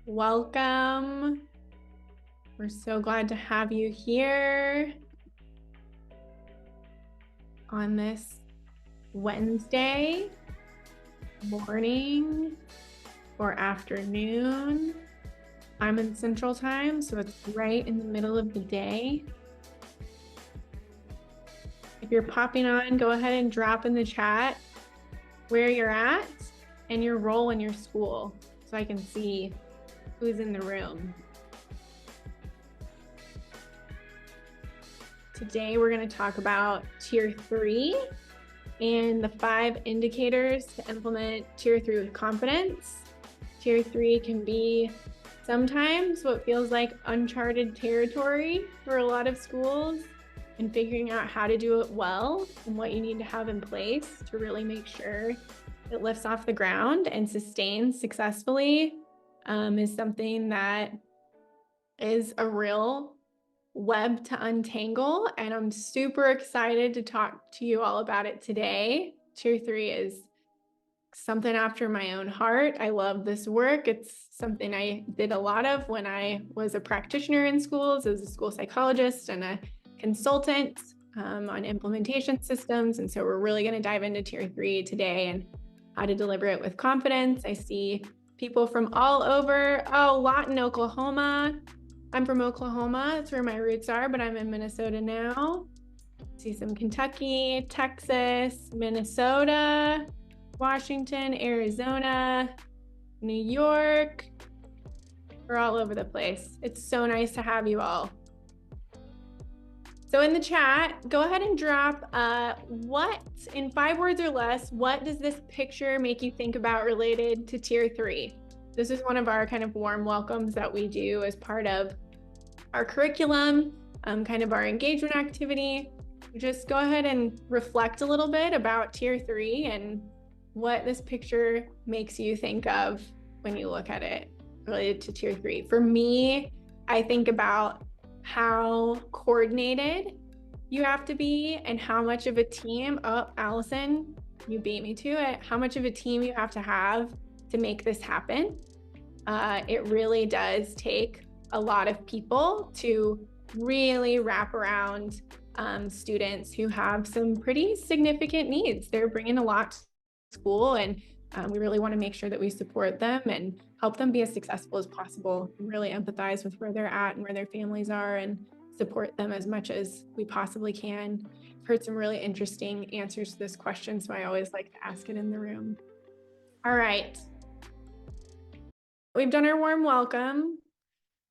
Welcome. We're so glad to have you here on this Wednesday morning or afternoon. I'm in Central Time, so it's right in the middle of the day. If you're popping on, go ahead and drop in the chat where you're at and your role in your school so I can see who's in the room. Today, we're going to talk about Tier 3 and the 5 indicators to implement Tier 3 with confidence. Tier 3 can be sometimes what feels like uncharted territory for a lot of schools, and figuring out how to do it well and what you need to have in place to really make sure it lifts off the ground and sustains successfully is something that is a real web to untangle, and I'm super excited to talk to you all about it today. Tier 3 is something after my own heart. I love this work. It's something I did a lot of when I was a practitioner in schools as a school psychologist and a consultant on implementation systems. And so we're really going to dive into Tier 3 today and how to deliver it with confidence. I see people from all over. Oh, Lawton, Oklahoma. I'm from Oklahoma. That's where my roots are, but I'm in Minnesota now. See some Kentucky, Texas, Minnesota, Washington, Arizona, New York. We're all over the place. It's so nice to have you all. So in the chat, go ahead and drop what, in 5 words or less, what does this picture make you think about related to Tier 3? This is one of our kind of warm welcomes that we do as part of our curriculum, kind of our engagement activity. Just go ahead and reflect a little bit about Tier 3 and what this picture makes you think of when you look at it related to Tier 3. For me, I think about how coordinated you have to be and how much of a team, oh, Allison, you beat me to it, how much of a team you have to make this happen. It really does take a lot of people to really wrap around students who have some pretty significant needs. They're bringing a lot to school, and we really want to make sure that we support them and help them be as successful as possible, and really empathize with where they're at and where their families are and support them as much as we possibly can. I've heard some really interesting answers to this question, so I always like to ask it in the room. All right. We've done our warm welcome.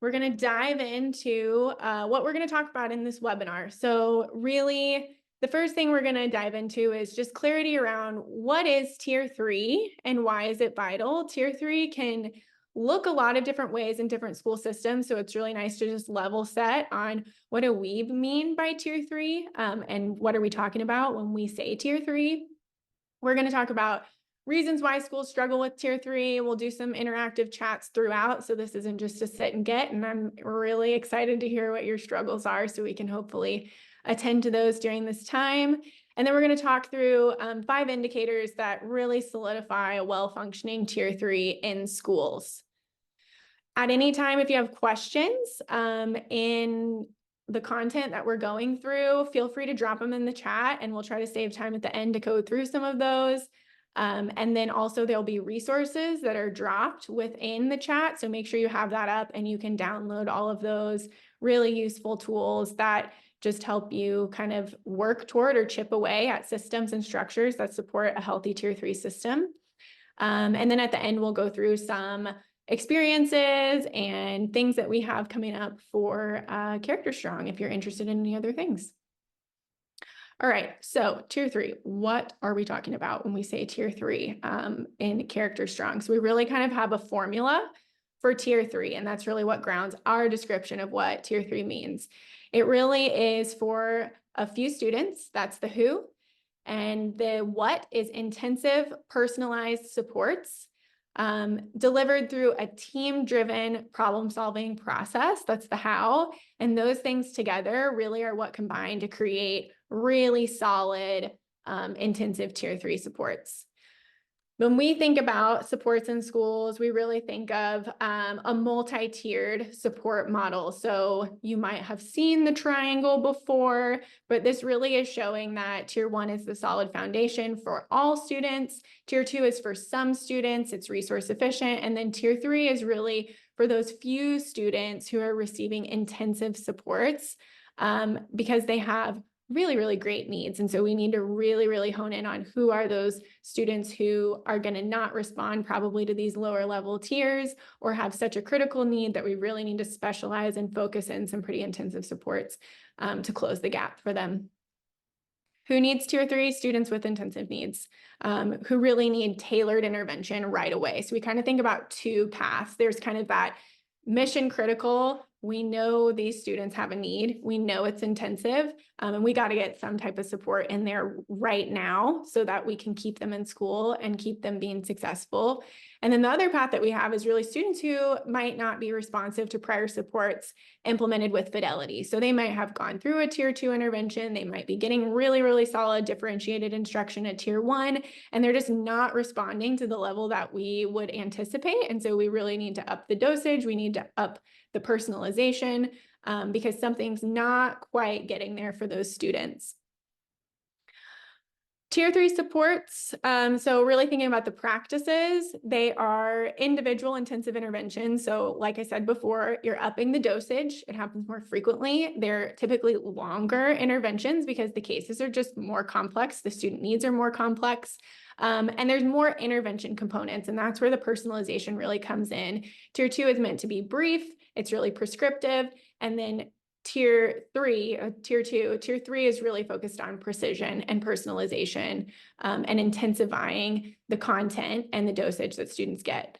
We're going to dive into what we're going to talk about in this webinar. So really, the first thing we're going to dive into is just clarity around what is Tier 3 and why is it vital. Tier 3 can look a lot of different ways in different school systems, so it's really nice to just level set on what do we mean by Tier 3 and what are we talking about when we say Tier 3. We're going to talk about reasons why schools struggle with Tier 3. We'll do some interactive chats throughout, so this isn't just a sit and get, and I'm really excited to hear what your struggles are so we can hopefully attend to those during this time. And then we're going to talk through 5 indicators that really solidify a well-functioning Tier 3 in schools. At any time, if you have questions in the content that we're going through, feel free to drop them in the chat, and we'll try to save time at the end to go through some of those. And then also there'll be resources that are dropped within the chat. So make sure you have that up and you can download all of those really useful tools that just help you kind of work toward or chip away at systems and structures that support a healthy Tier 3 system. And then at the end, we'll go through some experiences and things that we have coming up for Character Strong if you're interested in any other things. All right, so Tier 3, what are we talking about when we say Tier 3 in Character Strong? So we really kind of have a formula for Tier 3, and that's really what grounds our description of what Tier 3 means. It really is for a few students, that's the who, and the what is intensive personalized supports delivered through a team-driven problem-solving process. That's the how. And those things together really are what combine to create really solid intensive Tier 3 supports. When we think about supports in schools, we really think of a multi-tiered support model. So you might have seen the triangle before, but this really is showing that tier 1 is the solid foundation for all students. Tier 2 is for some students, it's resource efficient. And then tier 3 is really for those few students who are receiving intensive supports because they have really, really great needs. And so we need to really, really hone in on who are those students who are going to not respond probably to these lower level tiers or have such a critical need that we really need to specialize and focus in some pretty intensive supports to close the gap for them. Who needs tier 3? Students with intensive needs, who really need tailored intervention right away. So we kind of think about two paths. There's kind of that mission critical. We know these students have a need. We know it's intensive, and we got to get some type of support in there right now so that we can keep them in school and keep them being successful. And then the other path that we have is really students who might not be responsive to prior supports implemented with fidelity. So they might have gone through a tier 2 intervention. They might be getting really, really solid differentiated instruction at tier 1, and they're just not responding to the level that we would anticipate. And so we really need to up the dosage. We need to up the personalization because something's not quite getting there for those students. Tier 3 supports, so really thinking about the practices, they are individual intensive interventions. So like I said before, you're upping the dosage. It happens more frequently. They're typically longer interventions because the cases are just more complex. The student needs are more complex. And there's more intervention components, and that's where the personalization really comes in. Tier 2 is meant to be brief. It's really prescriptive. And then tier 3 is really focused on precision and personalization and intensifying the content and the dosage that students get.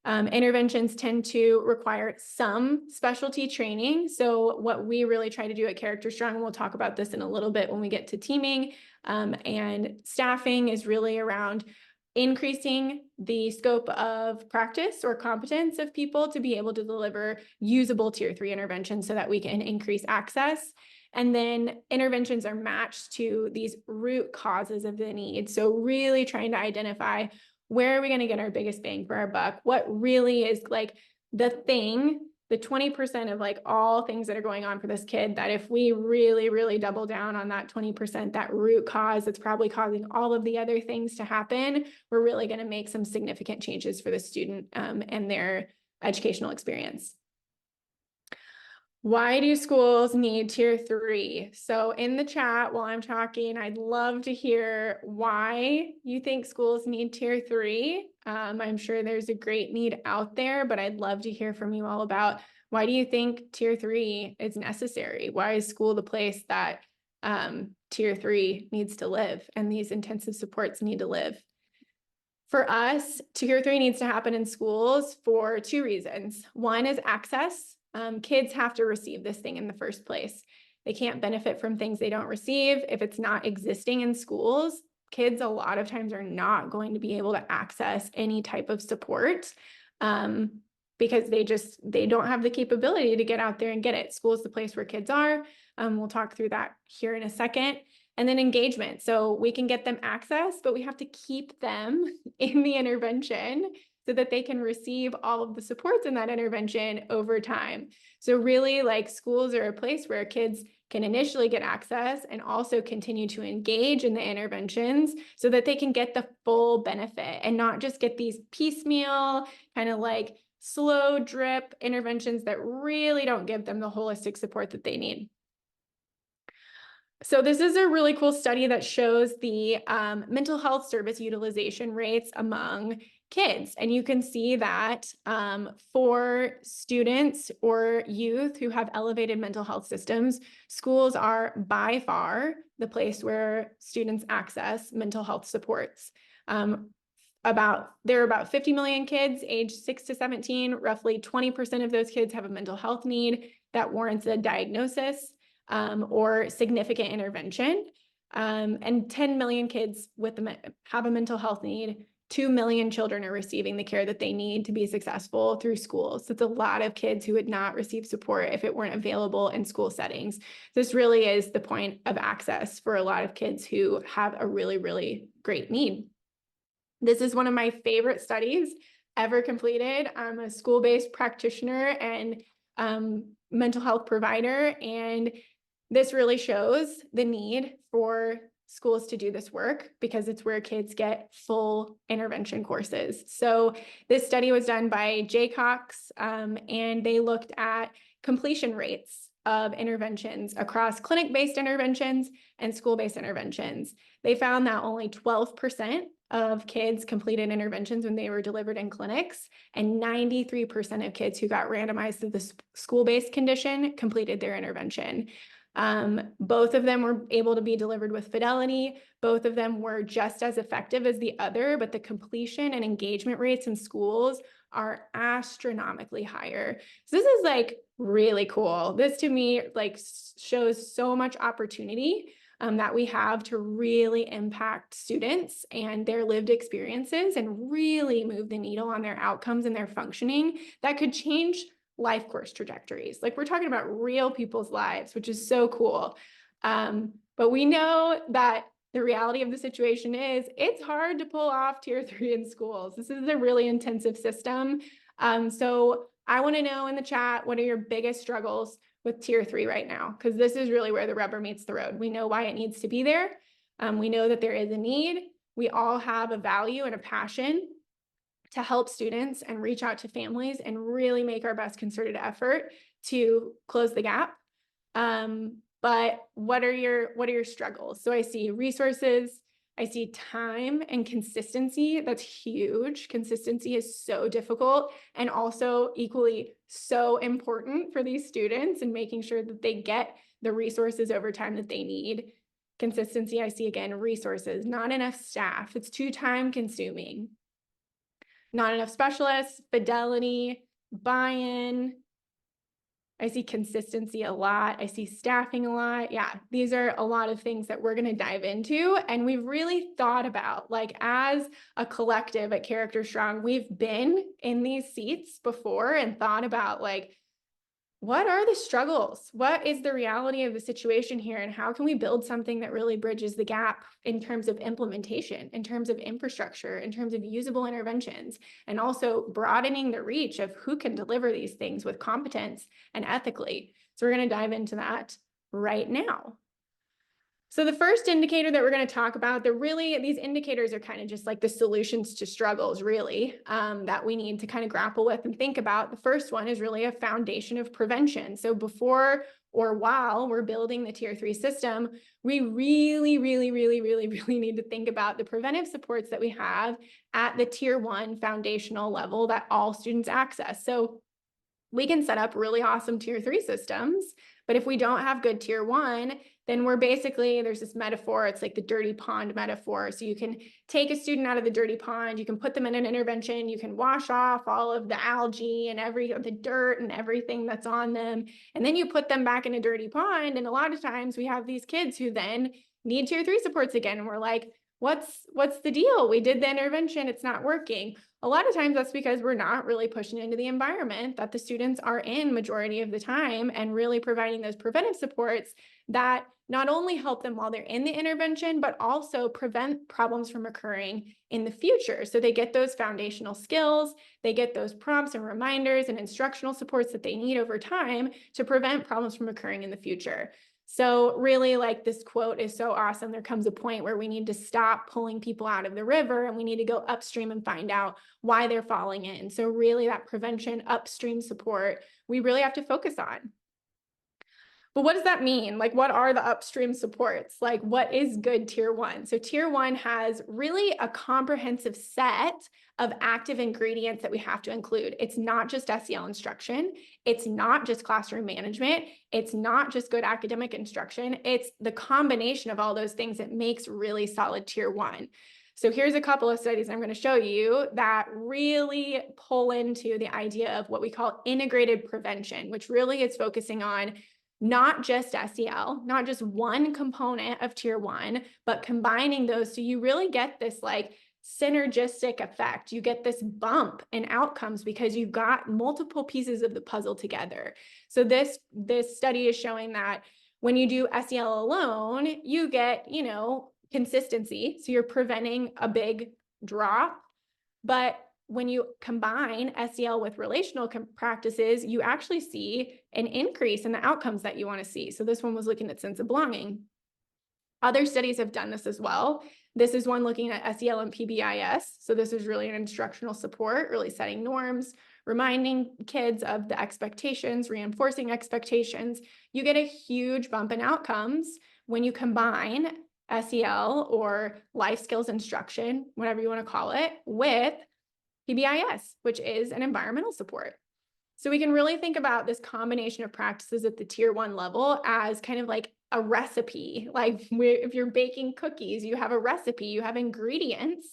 Interventions tend to require some specialty training. So what we really try to do at Character Strong, and we'll talk about this in a little bit when we get to teaming and staffing, is really around increasing the scope of practice or competence of people to be able to deliver usable tier 3 interventions so that we can increase access. And then interventions are matched to these root causes of the need. So really trying to identify where are we going to get our biggest bang for our buck? What really is like the thing, the 20% of like all things that are going on for this kid, that if we really, really double down on that 20%, that root cause that's probably causing all of the other things to happen, we're really going to make some significant changes for the student and their educational experience. Why do schools need tier 3? So in the chat while I'm talking, I'd love to hear why you think schools need tier 3. I'm sure there's a great need out there, but I'd love to hear from you all about why do you think tier 3 is necessary? Why is school the place that tier 3 needs to live and these intensive supports need to live? For us, tier 3 needs to happen in schools for two reasons. One is access. Kids have to receive this thing in the first place. They can't benefit from things they don't receive. If it's not existing in schools, kids a lot of times are not going to be able to access any type of support because they don't have the capability to get out there and get it. School is the place where kids are. We'll talk through that here in a second. And then engagement. So we can get them access, but we have to keep them in the intervention so that they can receive all of the supports in that intervention over time. So really, like, schools are a place where kids can initially get access and also continue to engage in the interventions so that they can get the full benefit and not just get these piecemeal, kind of like slow drip interventions that really don't give them the holistic support that they need. So this is a really cool study that shows the mental health service utilization rates among kids. And you can see that for students or youth who have elevated mental health systems, schools are by far the place where students access mental health supports. There are about 50 million kids aged 6 to 17. Roughly 20% of those kids have a mental health need that warrants a diagnosis or significant intervention. And 10 million kids have a mental health need. 2 million children are receiving the care that they need to be successful through schools. So it's a lot of kids who would not receive support if it weren't available in school settings. This really is the point of access for a lot of kids who have a really, really great need. This is one of my favorite studies ever completed. I'm a school-based practitioner and mental health provider, and this really shows the need for schools to do this work because it's where kids get full intervention courses. So this study was done by Jaycox, and they looked at completion rates of interventions across clinic-based interventions and school-based interventions. They found that only 12% of kids completed interventions when they were delivered in clinics, and 93% of kids who got randomized to the school-based condition completed their intervention. Both of them were able to be delivered with fidelity. Both of them were just as effective as the other, but the completion and engagement rates in schools are astronomically higher. So this is like really cool. This to me like shows so much opportunity that we have to really impact students and their lived experiences and really move the needle on their outcomes and their functioning that could change life course trajectories. Like we're talking about real people's lives, which is so cool. But we know that the reality of the situation is it's hard to pull off tier 3 in schools. This is a really intensive system. So I want to know in the chat, what are your biggest struggles with tier 3 right now? Because this is really where the rubber meets the road. We know why it needs to be there. We know that there is a need. We all have a value and a passion to help students and reach out to families and really make our best concerted effort to close the gap. But what are your struggles? So I see resources, I see time and consistency. That's huge. Consistency is so difficult and also equally so important for these students and making sure that they get the resources over time that they need. Consistency, I see again, resources, not enough staff. It's too time consuming. Not enough specialists, fidelity, buy-in. I see consistency a lot. I see staffing a lot. Yeah, these are a lot of things that we're going to dive into. And we've really thought about, like, as a collective at Character Strong, we've been in these seats before and thought about, like, what are the struggles? What is the reality of the situation here? And how can we build something that really bridges the gap in terms of implementation, in terms of infrastructure, in terms of usable interventions, and also broadening the reach of who can deliver these things with competence and ethically? So we're going to dive into that right now. So the first indicator that we're going to talk about, these indicators are kind of just like the solutions to struggles, really, that we need to kind of grapple with and think about. The first one is really a foundation of prevention. So before or while we're building the tier 3 system, we really need to think about the preventive supports that we have at the tier 1 foundational level that all students access. So we can set up really awesome tier 3 systems, but if we don't have good tier 1, then we're basically, there's this metaphor, it's like the dirty pond metaphor. So you can take a student out of the dirty pond, you can put them in an intervention, you can wash off all of the algae and the dirt and everything that's on them, and then you put them back in a dirty pond. And a lot of times we have these kids who then need tier 3 supports again, and we're like, what's the deal? We did the intervention, it's not working. A lot of times that's because we're not really pushing into the environment that the students are in majority of the time and really providing those preventive supports that not only help them while they're in the intervention, but also prevent problems from occurring in the future. So they get those foundational skills, they get those prompts and reminders and instructional supports that they need over time to prevent problems from occurring in the future. So really, like, this quote is so awesome. There comes a point where we need to stop pulling people out of the river and we need to go upstream and find out why they're falling in. So really that prevention upstream support, we really have to focus on. But what does that mean? Like, what are the upstream supports? Like, what is good tier 1? So tier 1 has really a comprehensive set of active ingredients that we have to include. It's not just SEL instruction. It's not just classroom management. It's not just good academic instruction. It's the combination of all those things that makes really solid tier 1. So here's a couple of studies I'm going to show you that really pull into the idea of what we call integrated prevention, which really is focusing on not just SEL, not just one component of tier 1, but combining those so you really get this like synergistic effect. You get this bump in outcomes because you've got multiple pieces of the puzzle together. So this study is showing that when you do SEL alone, you get, consistency. So you're preventing a big drop. But when you combine SEL with relational practices, you actually see an increase in the outcomes that you want to see. So this one was looking at sense of belonging. Other studies have done this as well. This is one looking at SEL and PBIS. So this is really an instructional support, really setting norms, reminding kids of the expectations, reinforcing expectations. You get a huge bump in outcomes when you combine SEL or life skills instruction, whatever you want to call it, with PBIS, which is an environmental support. So we can really think about this combination of practices at the tier 1 level as kind of like a recipe. Like if you're baking cookies, you have a recipe, you have ingredients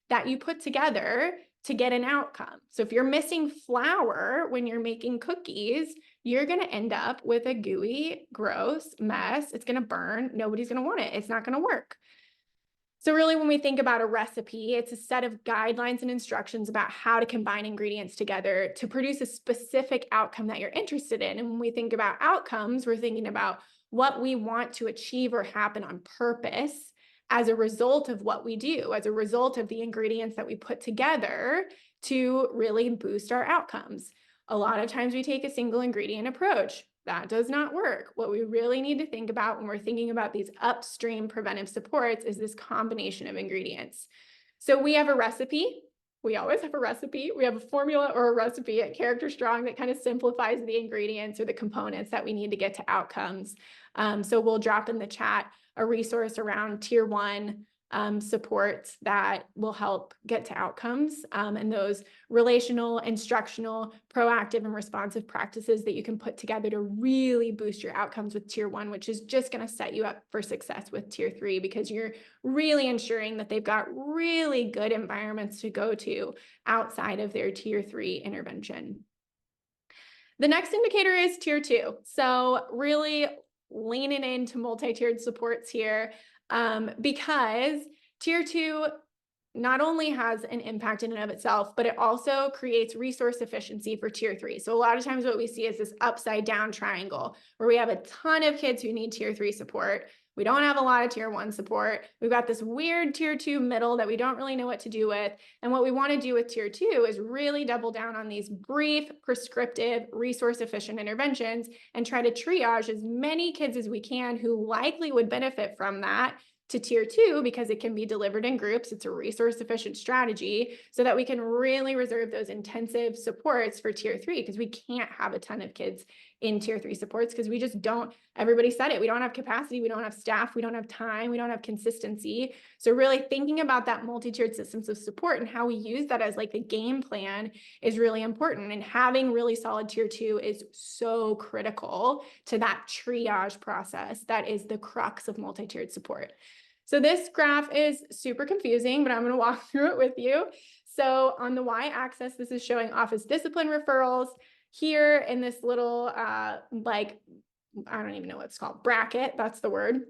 that you put together to get an outcome. So if you're missing flour when you're making cookies, you're going to end up with a gooey, gross mess. It's going to burn. Nobody's going to want it. It's not going to work. So really, when we think about a recipe, it's a set of guidelines and instructions about how to combine ingredients together to produce a specific outcome that you're interested in. And when we think about outcomes, we're thinking about what we want to achieve or happen on purpose as a result of what we do, as a result of the ingredients that we put together to really boost our outcomes. A lot of times we take a single ingredient approach. That does not work. What we really need to think about when we're thinking about these upstream preventive supports is this combination of ingredients. So we have a recipe. We always have a recipe. We have a formula or a recipe at Character Strong that kind of simplifies the ingredients or the components that we need to get to outcomes. So we'll drop in the chat a resource around tier 1 supports that will help get to outcomes, and those relational, instructional, proactive, and responsive practices that you can put together to really boost your outcomes with tier 1, which is just going to set you up for success with tier 3 because you're really ensuring that they've got really good environments to go to outside of their tier 3 intervention. The next indicator is tier 2. So really leaning into multi-tiered supports here. Because tier 2 not only has an impact in and of itself, but it also creates resource efficiency for tier 3. So a lot of times what we see is this upside down triangle where we have a ton of kids who need tier 3 support. We don't have a lot of tier 1 support. We've got this weird tier 2 middle that we don't really know what to do with. And what we want to do with tier 2 is really double down on these brief, prescriptive, resource efficient interventions and try to triage as many kids as we can who likely would benefit from that to tier 2 because it can be delivered in groups. It's a resource efficient strategy so that we can really reserve those intensive supports for tier 3 because we can't have a ton of kids in tier 3 supports because we just don't, everybody said it, we don't have capacity, we don't have staff, we don't have time, we don't have consistency. So really thinking about that multi-tiered systems of support and how we use that as like the game plan is really important. And having really solid tier 2 is so critical to that triage process that is the crux of multi-tiered support. So this graph is super confusing, but I'm going to walk through it with you. So on the y-axis, this is showing office discipline referrals. Here in this little, like, I don't even know what it's called, bracket, that's the word,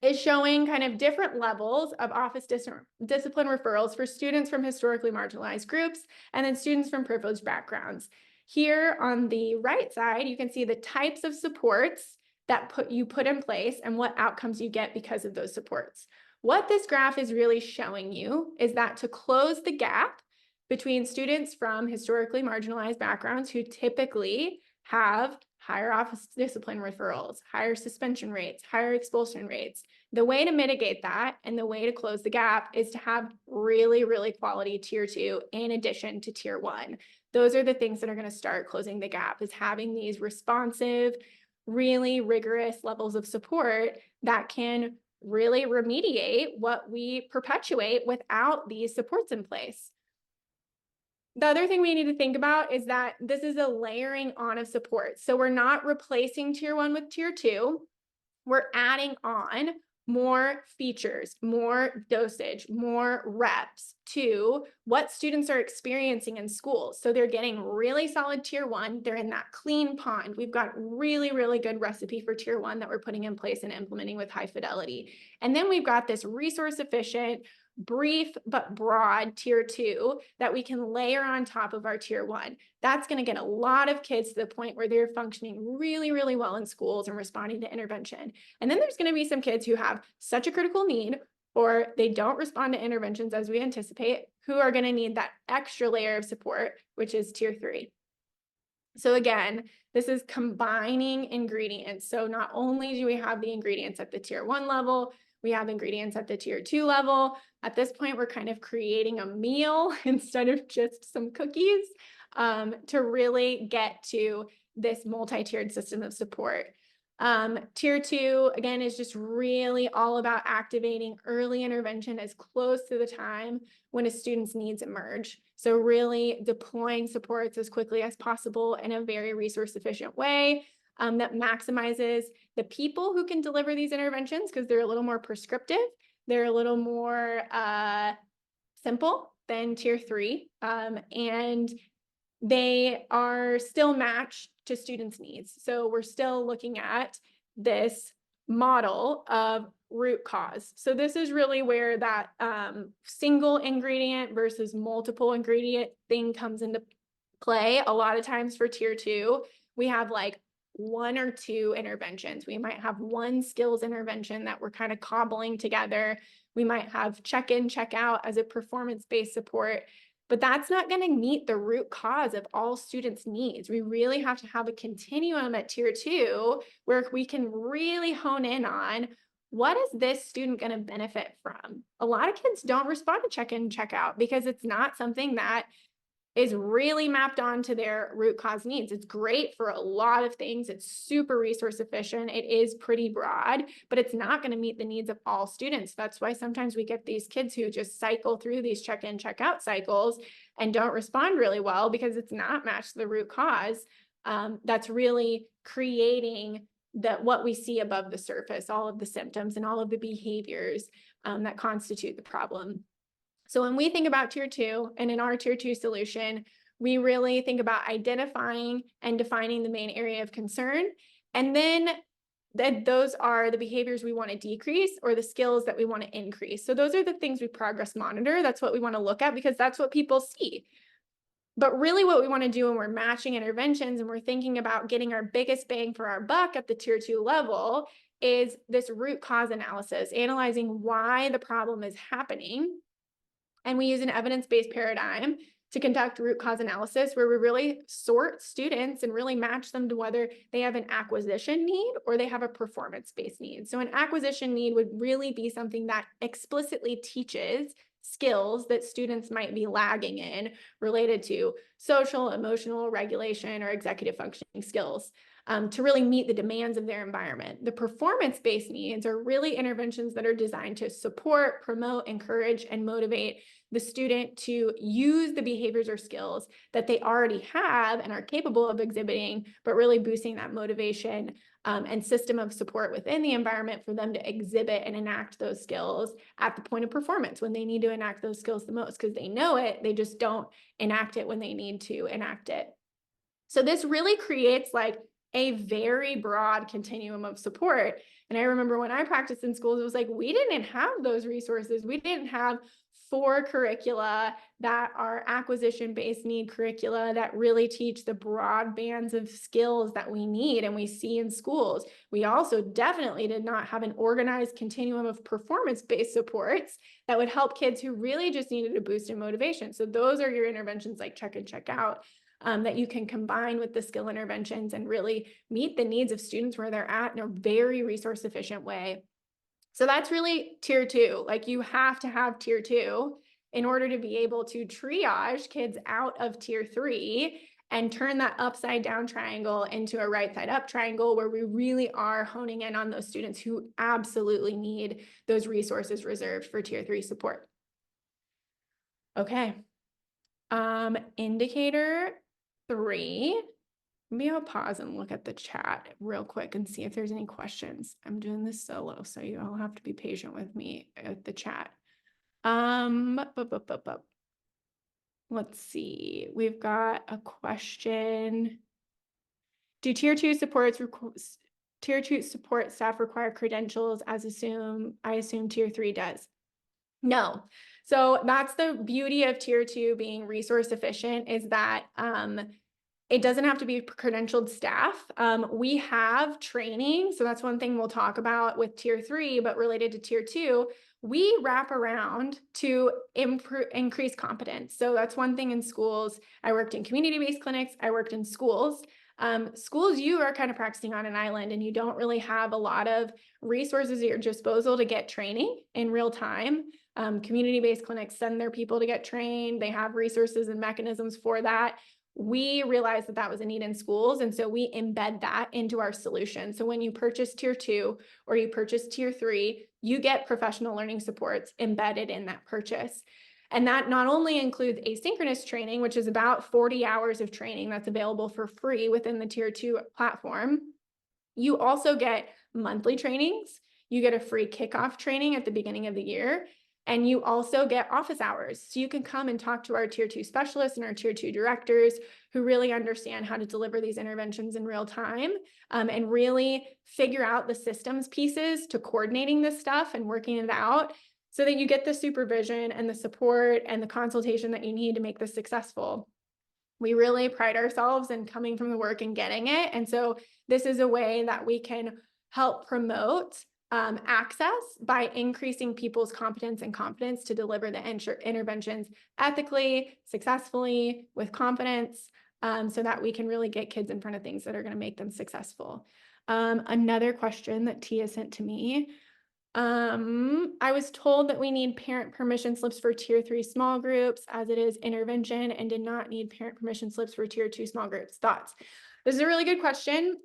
is showing kind of different levels of office discipline referrals for students from historically marginalized groups and then students from privileged backgrounds. Here on the right side, you can see the types of supports that you put in place and what outcomes you get because of those supports. What this graph is really showing you is that to close the gap between students from historically marginalized backgrounds who typically have higher office discipline referrals, higher suspension rates, higher expulsion rates. The way to mitigate that and the way to close the gap is to have really, really quality tier 2 in addition to tier 1. Those are the things that are going to start closing the gap, is having these responsive, really rigorous levels of support that can really remediate what we perpetuate without these supports in place. The other thing we need to think about is that this is a layering on of support. So we're not replacing tier 1 with tier 2. We're adding on more features, more dosage, more reps to what students are experiencing in school. So they're getting really solid tier 1. They're in that clean pond. We've got really, really good recipe for tier 1 that we're putting in place and implementing with high fidelity. And then we've got this resource efficient, brief but broad tier 2 that we can layer on top of our tier 1. That's going to get a lot of kids to the point where they're functioning really, really well in schools and responding to intervention. And then there's going to be some kids who have such a critical need or they don't respond to interventions as we anticipate, who are going to need that extra layer of support, which is tier 3. So again, this is combining ingredients. So not only do we have the ingredients at the tier 1 level, we have ingredients at the tier 2 level. At this point, we're kind of creating a meal instead of just some cookies to really get to this multi-tiered system of support. Tier 2, again, is just really all about activating early intervention as close to the time when a student's needs emerge. So really deploying supports as quickly as possible in a very resource efficient way that maximizes the people who can deliver these interventions, because they're a little more prescriptive. They're a little more simple than tier 3. And they are still matched to students' needs. So we're still looking at this model of root cause. So this is really where that single ingredient versus multiple ingredient thing comes into play. A lot of times for tier 2, we have like 1 or 2 interventions. We might have 1 skills intervention that we're kind of cobbling together. We might have check-in, check-out as a performance-based support. But that's not going to meet the root cause of all students' needs. We really have to have a continuum at tier 2 where we can really hone in on what is this student going to benefit from. A lot of kids don't respond to check-in, check-out because it's not something that is really mapped onto their root cause needs. It's great for a lot of things. It's super resource efficient. It is pretty broad, but it's not going to meet the needs of all students. That's why sometimes we get these kids who just cycle through these check-in, check-out cycles and don't respond really well because it's not matched to the root cause. That's really creating what we see above the surface, all of the symptoms and all of the behaviors that constitute the problem. So when we think about tier 2, and in our tier 2 solution, we really think about identifying and defining the main area of concern. And then those are the behaviors we want to decrease or the skills that we want to increase. So those are the things we progress monitor. That's what we want to look at because that's what people see. But really what we want to do when we're matching interventions and we're thinking about getting our biggest bang for our buck at the tier 2 level is this root cause analysis, analyzing why the problem is happening. And we use an evidence-based paradigm to conduct root cause analysis where we really sort students and really match them to whether they have an acquisition need or they have a performance-based need. So an acquisition need would really be something that explicitly teaches skills that students might be lagging in related to social, emotional regulation, or executive functioning skills. To really meet the demands of their environment. The performance-based needs are really interventions that are designed to support, promote, encourage, and motivate the student to use the behaviors or skills that they already have and are capable of exhibiting, but really boosting that motivation and system of support within the environment for them to exhibit and enact those skills at the point of performance when they need to enact those skills the most, because they know it, they just don't enact it when they need to enact it. So this really creates like a very broad continuum of support. And I remember when I practiced in schools, it was like, we didn't have those resources. We didn't have 4 curricula that are acquisition-based need curricula that really teach the broad bands of skills that we need and we see in schools. We also definitely did not have an organized continuum of performance-based supports that would help kids who really just needed a boost in motivation. So those are your interventions like check in, check out. That you can combine with the skill interventions and really meet the needs of students where they're at in a very resource efficient way. So that's really tier 2. Like you have to have tier 2 in order to be able to triage kids out of tier 3 and turn that upside down triangle into a right side up triangle where we really are honing in on those students who absolutely need those resources reserved for tier 3 support. Okay. Indicator 3, maybe I'll pause and look at the chat real quick and see if there's any questions. I'm doing this solo, so you all have to be patient with me at the chat. Let's see. We've got a question. Do tier 2 support staff require credentials I assume tier 3 does? No. So that's the beauty of tier 2 being resource efficient is that it doesn't have to be credentialed staff. We have training. So that's one thing we'll talk about with tier 3, but related to tier 2, we wrap around to increase competence. So that's one thing in schools. I worked in community-based clinics. I worked in schools. Schools, you are kind of practicing on an island and you don't really have a lot of resources at your disposal to get training in real time. Community-based clinics send their people to get trained. They have resources and mechanisms for that. We realized that that was a need in schools. And so we embed that into our solution. So when you purchase tier 2 or you purchase tier 3, you get professional learning supports embedded in that purchase. And that not only includes asynchronous training, which is about 40 hours of training that's available for free within the tier 2 platform. You also get monthly trainings. You get a free kickoff training at the beginning of the year. And you also get office hours. So you can come and talk to our tier 2 specialists and our tier 2 directors who really understand how to deliver these interventions in real time, and really figure out the systems pieces to coordinating this stuff and working it out so that you get the supervision and the support and the consultation that you need to make this successful. We really pride ourselves in coming from the work and getting it. And so this is a way that we can help promote access by increasing people's competence and confidence to deliver the interventions ethically, successfully, with confidence, so that we can really get kids in front of things that are going to make them successful. Another question that Tia sent to me. I was told that we need parent permission slips for tier 3 small groups as it is intervention and did not need parent permission slips for tier 2 small groups. Thoughts? This is a really good question.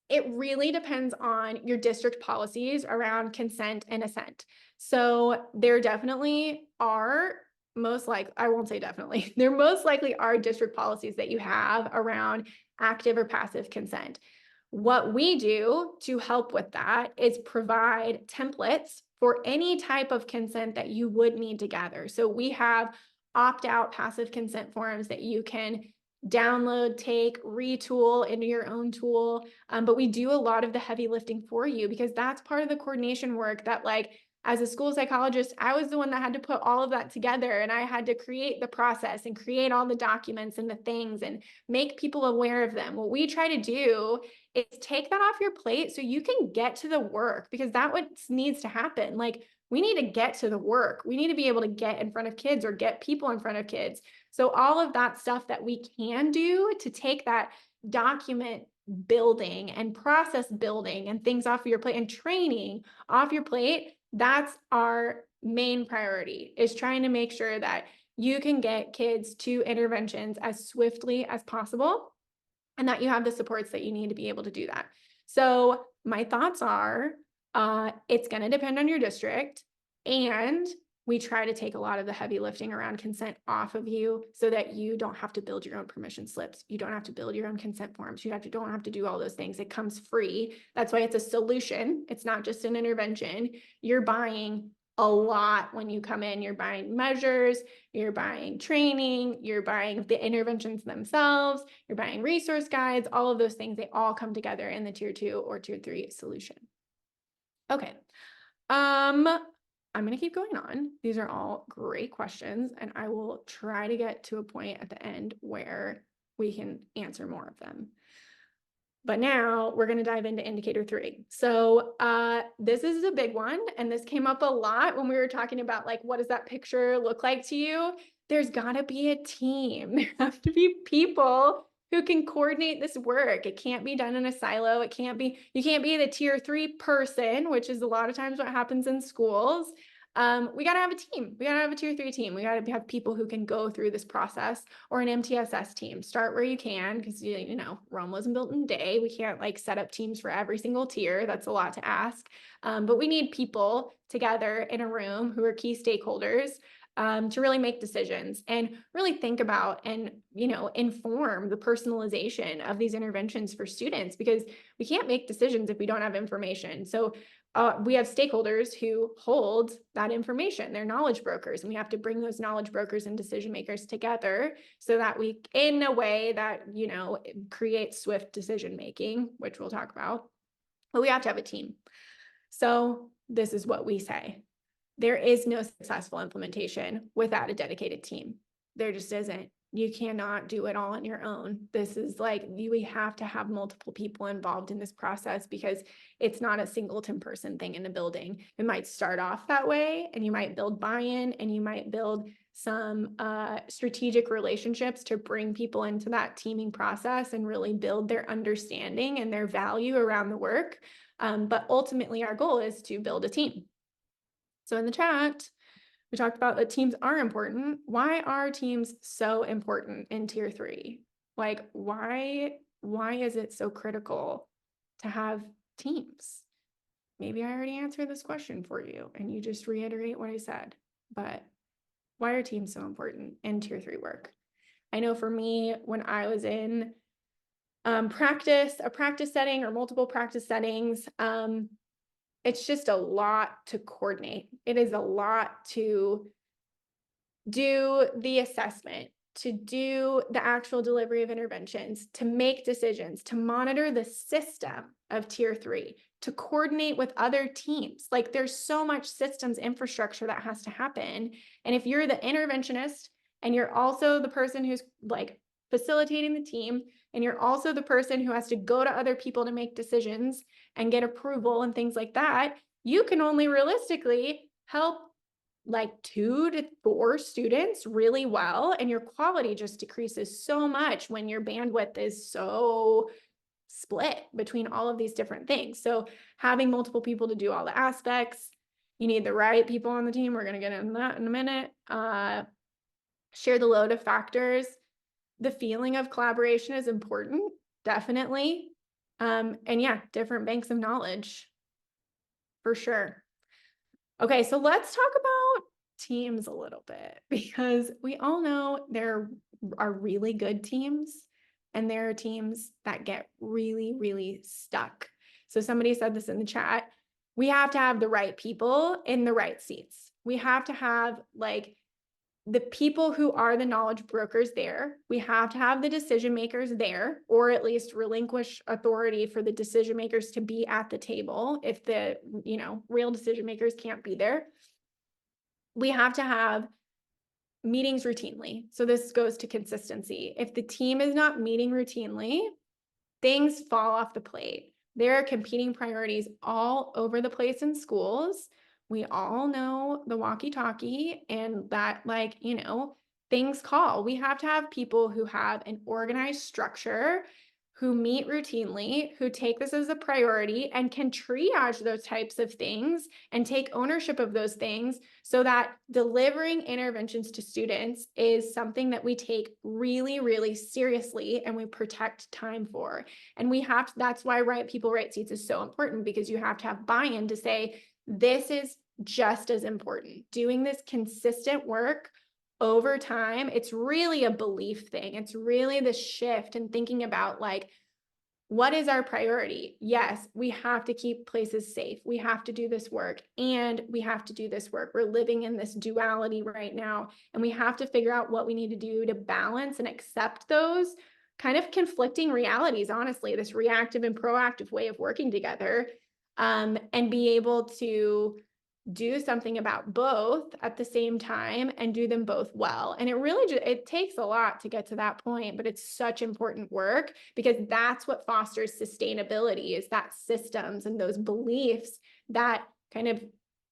It really depends on your district policies around consent and assent. So there definitely are I won't say definitely, there most likely are district policies that you have around active or passive consent. What we do to help with that is provide templates for any type of consent that you would need to gather. So we have opt-out passive consent forms that you can download, take, retool into your own tool. But we do a lot of the heavy lifting for you because that's part of the coordination work that, like, as a school psychologist, I was the one that had to put all of that together, and I had to create the process and create all the documents and the things and make people aware of them. What we try to do is take that off your plate so you can get to the work, because that's what needs to happen. Like, we need to get to the work. We need to be able to get in front of kids or get people in front of kids. So all of that stuff that we can do to take that document building and process building and things off of your plate and training off your plate, that's our main priority, is trying to make sure that you can get kids to interventions as swiftly as possible and that you have the supports that you need to be able to do that. So my thoughts are, it's going to depend on your district, and we try to take a lot of the heavy lifting around consent off of you so that you don't have to build your own permission slips. You don't have to build your own consent forms. You don't have to do all those things. It comes free. That's why it's a solution. It's not just an intervention. You're buying a lot when you come in. You're buying measures, you're buying training, you're buying the interventions themselves, you're buying resource guides, all of those things, they all come together in the tier 2 or tier 3 solution. Okay. I'm going to keep going on. These are all great questions, and I will try to get to a point at the end where we can answer more of them. But now we're going to dive into indicator 3. So this is a big one, and this came up a lot when we were talking about, like, what does that picture look like to you? There's got to be a team. There have to be people who can coordinate this work. It can't be done in a silo. You can't be the tier 3 person, which is a lot of times what happens in schools. We got to have a team. We got to have a tier 3 team. We got to have people who can go through this process, or an MTSS team. Start where you can, because you know, Rome wasn't built in a day. We can't like set up teams for every single tier. That's a lot to ask. But we need people together in a room who are key stakeholders to really make decisions and really think about and, you know, inform the personalization of these interventions for students, because we can't make decisions if we don't have information. So we have stakeholders who hold that information. They're knowledge brokers, and we have to bring those knowledge brokers and decision makers together so that we, in a way that, you know, creates swift decision making, which we'll talk about. But we have to have a team. So this is what we say. There is no successful implementation without a dedicated team. There just isn't. You cannot do it all on your own. This is like, we have to have multiple people involved in this process because it's not a singleton person thing in a building. It might start off that way, and you might build buy-in, and you might build some strategic relationships to bring people into that teaming process and really build their understanding and their value around the work. But ultimately, our goal is to build a team. So in the chat, we talked about that teams are important. Why are teams so important in tier 3? Like, why is it so critical to have teams? Maybe I already answered this question for you and you just reiterate what I said, but why are teams so important in tier 3 work? I know for me, when I was in a practice setting or multiple practice settings, it's just a lot to coordinate. It is a lot to do the assessment, to do the actual delivery of interventions, to make decisions, to monitor the system of tier 3, to coordinate with other teams. Like, there's so much systems infrastructure that has to happen. And if you're the interventionist and you're also the person who's like facilitating the team, and you're also the person who has to go to other people to make decisions and get approval and things like that, you can only realistically help like 2 to 4 students really well, and your quality just decreases so much when your bandwidth is so split between all of these different things. So having multiple people to do all the aspects, you need the right people on the team. We're going to get into that in a minute. Share the load of factors. The feeling of collaboration is important, definitely. And yeah, different banks of knowledge for sure. Okay, so let's talk about teams a little bit, because we all know there are really good teams and there are teams that get really, really stuck. So somebody said this in the chat. We have to have the right people in the right seats. We have to have like the people who are the knowledge brokers there. We have to have the decision makers there, or at least relinquish authority for the decision makers to be at the table if the, real decision makers can't be there. We have to have meetings routinely. So this goes to consistency. If the team is not meeting routinely, things fall off the plate. There are competing priorities all over the place in schools. We all know the walkie-talkie and that, things call. We have to have people who have an organized structure, who meet routinely, who take this as a priority and can triage those types of things and take ownership of those things, so that delivering interventions to students is something that we take really, really seriously and we protect time for. And that's why Right People, Right Seats is so important, because you have to have buy-in to say, this is just as important. Doing this consistent work over time, it's really a belief thing. It's really the shift in thinking about what is our priority? Yes, we have to keep places safe. We have to do this work, and we have to do this work. We're living in this duality right now, and we have to figure out what we need to do to balance and accept those kind of conflicting realities, honestly, this reactive and proactive way of working together, and be able to do something about both at the same time and do them both well. And it really it takes a lot to get to that point, but it's such important work, because that's what fosters sustainability, is that systems and those beliefs that kind of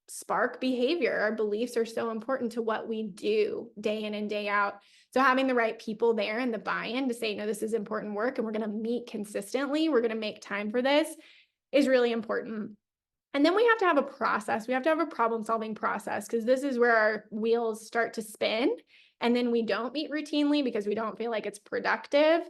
spark behavior. Our beliefs are so important to what we do day in and day out. So having the right people there and the buy-in to say, no, this is important work and we're going to meet consistently, we're going to make time for this, is really important. And then we have to have a process. We have to have a problem-solving process, because this is where our wheels start to spin. And then we don't meet routinely because we don't feel like it's productive,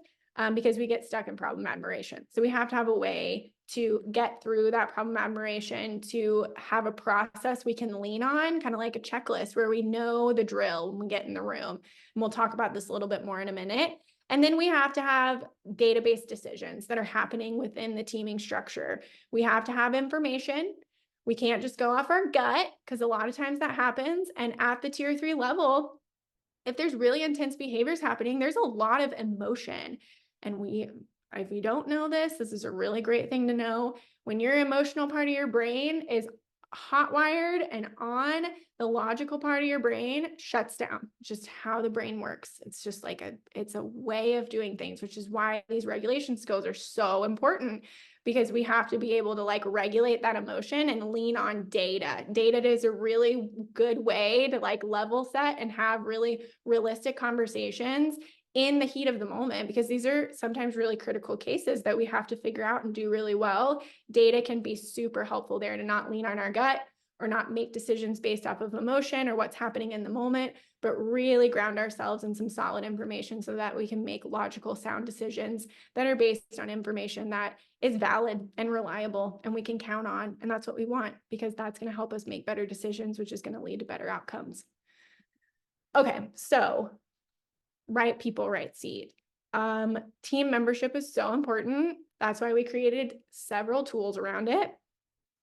because we get stuck in problem admiration. So we have to have a way to get through that problem admiration, to have a process we can lean on, kind of like a checklist where we know the drill when we get in the room. And we'll talk about this a little bit more in a minute. And then we have to have database decisions that are happening within the teaming structure. We have to have information. We can't just go off our gut, because a lot of times that happens. And at the tier 3 level, if there's really intense behaviors happening, there's a lot of emotion. And if you don't know this, this is a really great thing to know. When your emotional part of your brain is hot-wired and on, the logical part of your brain shuts down. Just how the brain works. It's just like it's a way of doing things, which is why these regulation skills are so important, because we have to be able to like regulate that emotion and lean on data. Data is a really good way to like level set and have really realistic conversations in the heat of the moment, because these are sometimes really critical cases that we have to figure out and do really well. Data can be super helpful there to not lean on our gut or not make decisions based off of emotion or what's happening in the moment, but really ground ourselves in some solid information so that we can make logical, sound decisions that are based on information that is valid and reliable and we can count on. And that's what we want, because that's going to help us make better decisions, which is going to lead to better outcomes. Okay, so right people, right seat. Team membership is so important. That's why we created several tools around it.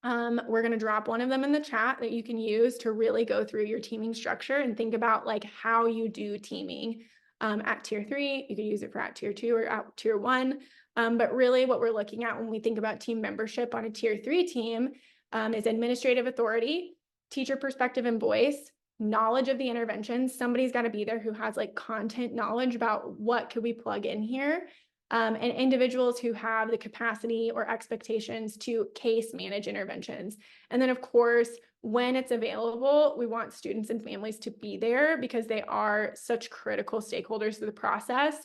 We're going to drop one of them in the chat that you can use to really go through your teaming structure and think about like how you do teaming at tier 3. You could use it for at tier 2 or at tier 1. But really what we're looking at when we think about team membership on a tier 3 team is administrative authority, teacher perspective and voice, knowledge of the interventions. Somebody's got to be there who has like content knowledge about what could we plug in here. And individuals who have the capacity or expectations to case manage interventions. And then of course, when it's available, we want students and families to be there because they are such critical stakeholders to the process.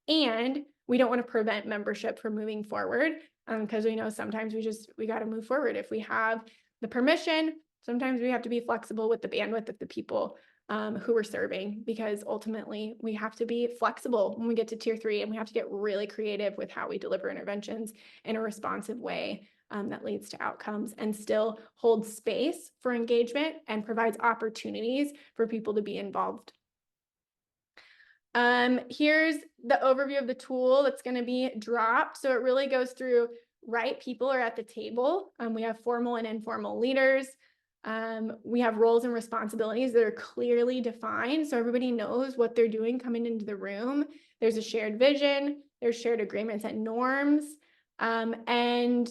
And we don't want to prevent membership from moving forward, because we know sometimes we got to move forward. If we have the permission, sometimes we have to be flexible with the bandwidth of the people who we're serving, because ultimately we have to be flexible when we get to tier 3, and we have to get really creative with how we deliver interventions in a responsive way that leads to outcomes and still holds space for engagement and provides opportunities for people to be involved. Here's the overview of the tool that's going to be dropped. So it really goes through right people are at the table. We have formal and informal leaders. We have roles and responsibilities that are clearly defined, so everybody knows what they're doing coming into the room. There's a shared vision, there's shared agreements and norms, and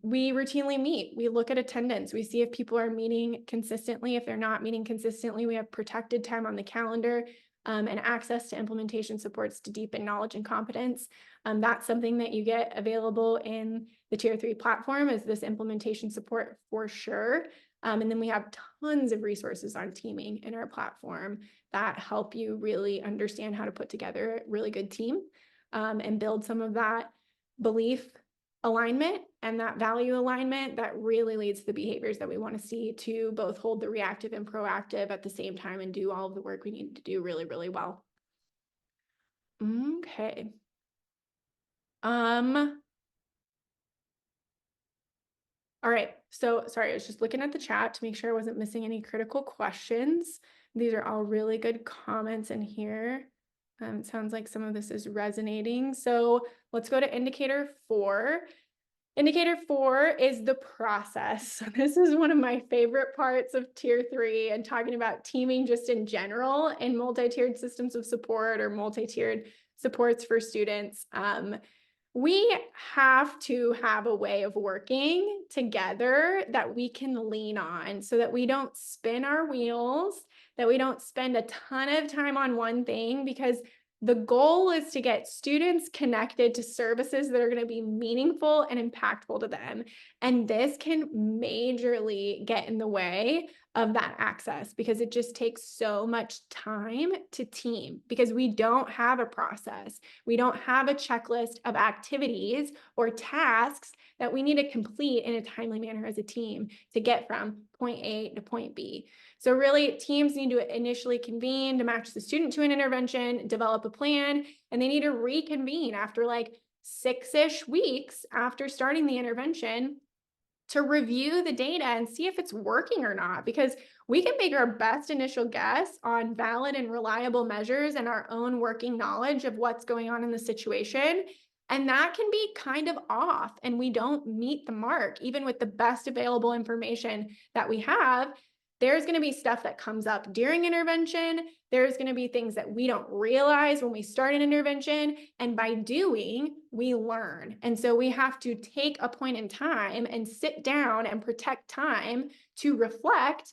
we routinely meet. We look at attendance. We see if people are meeting consistently. If they're not meeting consistently, we have protected time on the calendar and access to implementation supports to deepen knowledge and competence. That's something that you get available in the tier 3 platform, is this implementation support for sure. And then we have tons of resources on teaming in our platform that help you really understand how to put together a really good team and build some of that belief alignment and that value alignment that really leads to the behaviors that we want to see to both hold the reactive and proactive at the same time and do all of the work we need to do really, really well. Okay. All right, so sorry, I was just looking at the chat to make sure I wasn't missing any critical questions. These are all really good comments in here. It sounds like some of this is resonating. So let's go to indicator 4. Indicator 4 is the process. This is one of my favorite parts of tier 3 and talking about teaming just in general in multi-tiered systems of support or multi-tiered supports for students. We have to have a way of working together that we can lean on so that we don't spin our wheels, that we don't spend a ton of time on one thing, because the goal is to get students connected to services that are going to be meaningful and impactful to them. And this can majorly get in the way of that access, because it just takes so much time to team, because we don't have a process. We don't have a checklist of activities or tasks that we need to complete in a timely manner as a team to get from point A to point B. So really, teams need to initially convene to match the student to an intervention, develop a plan, and they need to reconvene after like 6-ish weeks after starting the intervention to review the data and see if it's working or not, because we can make our best initial guess on valid and reliable measures and our own working knowledge of what's going on in the situation. And that can be kind of off, and we don't meet the mark, even with the best available information that we have. there's going to be stuff that comes up during intervention. There's going to be things that we don't realize when we start an intervention. And by doing, we learn. And so we have to take a point in time and sit down and protect time to reflect,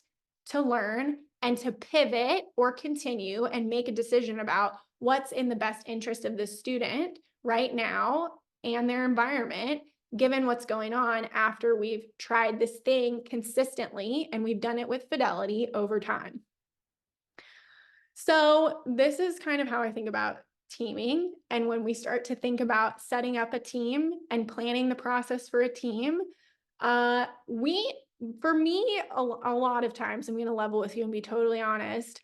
to learn, and to pivot or continue and make a decision about what's in the best interest of the student right now and their environment, given what's going on after we've tried this thing consistently and we've done it with fidelity over time. So this is kind of how I think about teaming. And when we start to think about setting up a team and planning the process for a team, for me, a lot of times, I'm going to level with you and be totally honest,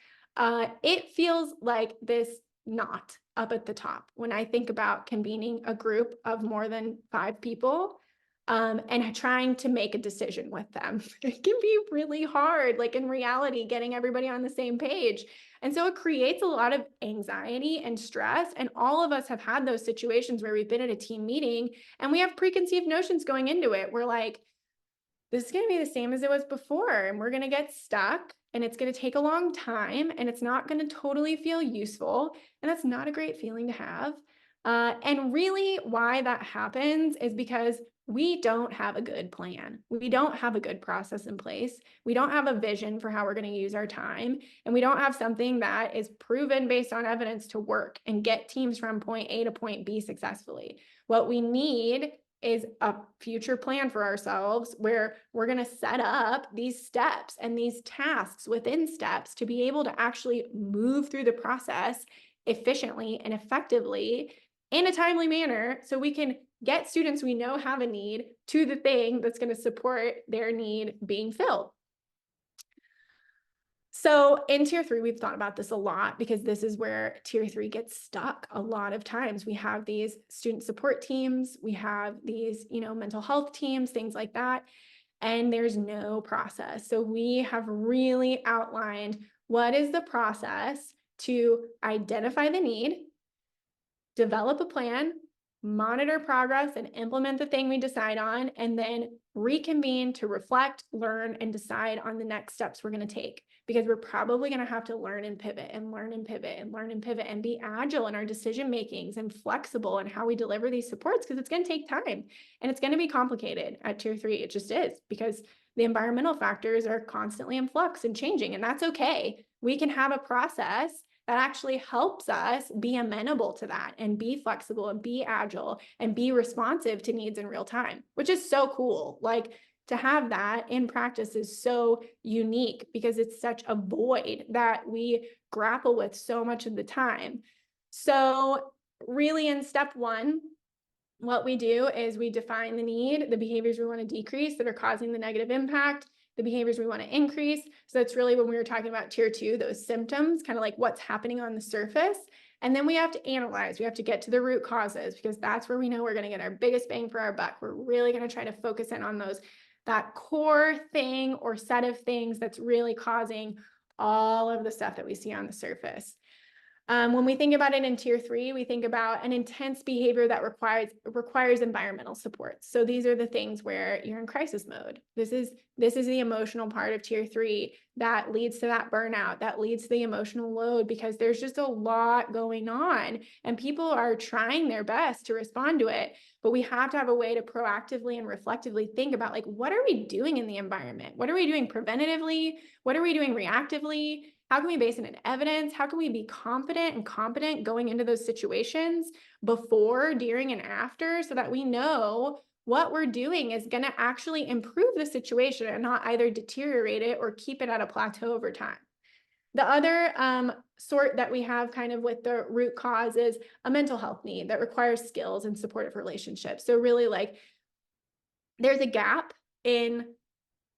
it feels like this knot up at the top when I think about convening a group of more than 5 people and trying to make a decision with them. It can be really hard, like in reality, getting everybody on the same page. And so it creates a lot of anxiety and stress. And all of us have had those situations where we've been at a team meeting and we have preconceived notions going into it. We're like, this is going to be the same as it was before, and we're going to get stuck, and it's going to take a long time, and it's not going to totally feel useful. And that's not a great feeling to have. And really why that happens is because we don't have a good plan. We don't have a good process in place. We don't have a vision for how we're going to use our time. And we don't have something that is proven based on evidence to work and get teams from point A to point B successfully. What we need is a future plan for ourselves where we're going to set up these steps and these tasks within steps to be able to actually move through the process efficiently and effectively in a timely manner so we can get students we know have a need to the thing that's going to support their need being filled. So in tier 3, we've thought about this a lot because this is where tier 3 gets stuck a lot of times. We have these student support teams, we have these, mental health teams, things like that, and there's no process. So we have really outlined what is the process to identify the need, develop a plan, monitor progress, and implement the thing we decide on, and then reconvene to reflect, learn, and decide on the next steps we're going to take. Because we're probably going to have to learn and pivot and learn and pivot and learn and pivot and be agile in our decision makings and flexible in how we deliver these supports, because it's going to take time and it's going to be complicated at tier 3. It just is, because the environmental factors are constantly in flux and changing, and that's okay. We can have a process that actually helps us be amenable to that and be flexible and be agile and be responsive to needs in real time, which is so cool. Like, to have that in practice is so unique because it's such a void that we grapple with so much of the time. So really in step 1, what we do is we define the need, the behaviors we want to decrease that are causing the negative impact, the behaviors we want to increase. So that's really when we were talking about tier 2, those symptoms, kind of like what's happening on the surface. And then we have to analyze, we have to get to the root causes, because that's where we know we're going to get our biggest bang for our buck. We're really going to try to focus in on that core thing or set of things that's really causing all of the stuff that we see on the surface. When we think about it in tier 3, we think about an intense behavior that requires environmental support. So these are the things where you're in crisis mode. This is the emotional part of tier 3 that leads to that burnout, that leads to the emotional load, because there's just a lot going on and people are trying their best to respond to it. But we have to have a way to proactively and reflectively think about, like, what are we doing in the environment? What are we doing preventatively? What are we doing reactively? How can we base it in evidence? How can we be confident and competent going into those situations before, during, and after, so that we know what we're doing is going to actually improve the situation and not either deteriorate it or keep it at a plateau over time. The other sort that we have kind of with the root cause is a mental health need that requires skills and supportive relationships. So really, like, there's a gap in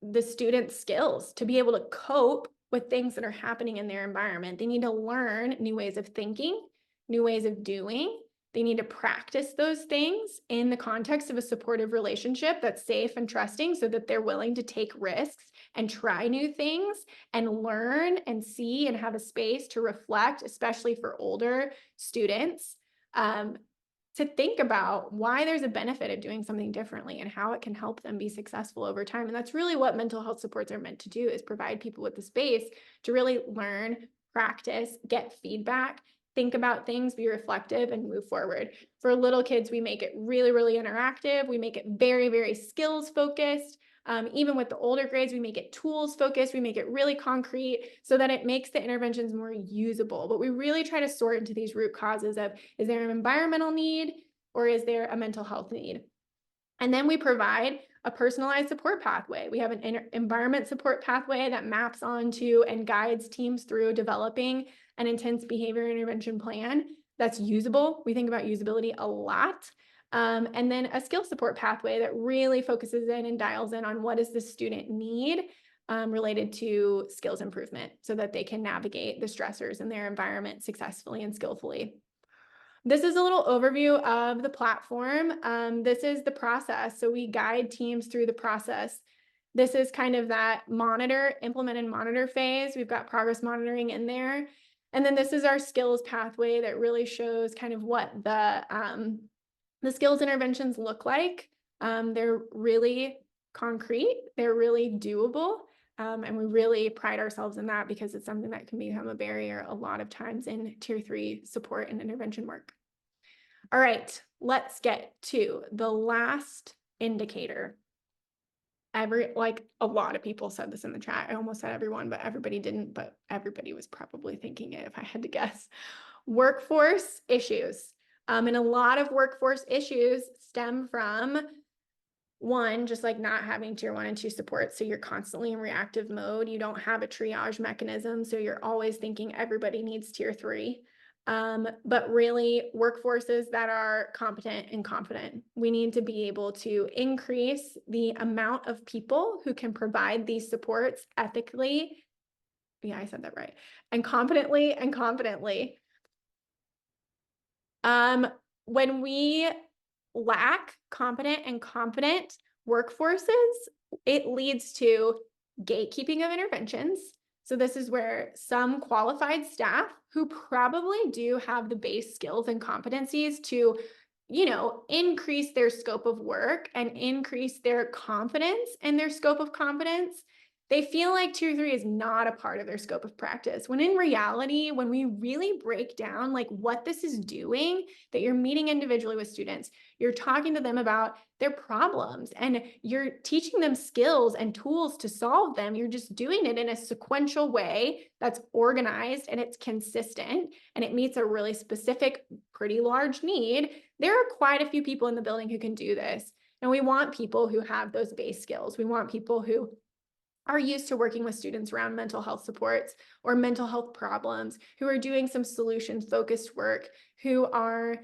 the student's skills to be able to cope with things that are happening in their environment. They need to learn new ways of thinking, new ways of doing. They need to practice those things in the context of a supportive relationship that's safe and trusting, so that they're willing to take risks and try new things and learn and see and have a space to reflect, especially for older students. to think about why there's a benefit of doing something differently and how it can help them be successful over time. And that's really what mental health supports are meant to do, is provide people with the space to really learn, practice, get feedback, think about things, be reflective, and move forward. For little kids, we make it really, really interactive. We make it very, very skills focused. Even with the older grades, we make it tools focused. We make it really concrete so that it makes the interventions more usable. But we really try to sort into these root causes of, is there an environmental need or is there a mental health need? And then we provide a personalized support pathway. We have an environment support pathway that maps onto and guides teams through developing an intense behavior intervention plan that's usable. We think about usability a lot. And then a skill support pathway that really focuses in and dials in on what does the student need related to skills improvement so that they can navigate the stressors in their environment successfully and skillfully. This is a little overview of the platform. This is the process. So we guide teams through the process. This is kind of that monitor, implement and monitor phase. We've got progress monitoring in there. And then this is our skills pathway that really shows kind of what the skills interventions look like. They're really concrete, they're really doable, and we really pride ourselves in that because it's something that can become a barrier a lot of times in Tier 3 support and intervention work. All right, let's get to the last indicator. Like a lot of people said this in the chat. I almost said everyone, but everybody didn't, but everybody was probably thinking it if I had to guess. Workforce issues. And a lot of workforce issues stem from, one, just like not having Tier 1 and 2 support. So you're constantly in reactive mode. You don't have a triage mechanism. So you're always thinking everybody needs Tier 3. But really workforces that are competent and confident. We need to be able to increase the amount of people who can provide these supports ethically. Yeah, I said that right. And competently and confidently. When we lack competent and confident workforces, it leads to gatekeeping of interventions. So this is where some qualified staff who probably do have the base skills and competencies to, increase their scope of work and increase their confidence in their scope of competence, they feel like Tier 3 is not a part of their scope of practice. When in reality, when we really break down like what this is doing, that you're meeting individually with students, you're talking to them about their problems and you're teaching them skills and tools to solve them. You're just doing it in a sequential way that's organized and it's consistent and it meets a really specific, pretty large need. There are quite a few people in the building who can do this. And we want people who have those base skills. We want people who are used to working with students around mental health supports or mental health problems, who are doing some solution-focused work, who are,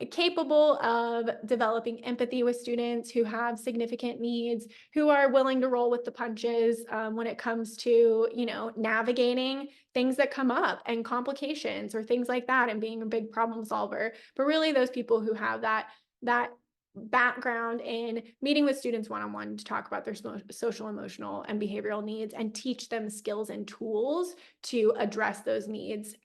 capable of developing empathy with students who have significant needs, who are willing to roll with the punches when it comes to, navigating things that come up and complications or things like that and being a big problem solver. But really those people who have that background in meeting with students one-on-one to talk about their social, emotional, and behavioral needs and teach them skills and tools to address those needs.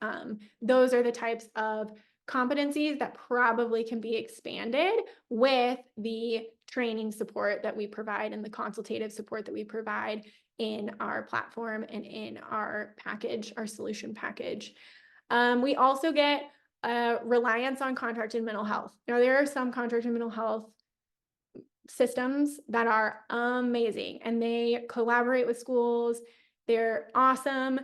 Those are the types of competencies that probably can be expanded with the training support that we provide and the consultative support that we provide in our platform and in our package, our solution package. We also get reliance on contracted mental health. Now, there are some contracted mental health systems that are amazing and they collaborate with schools. They're awesome.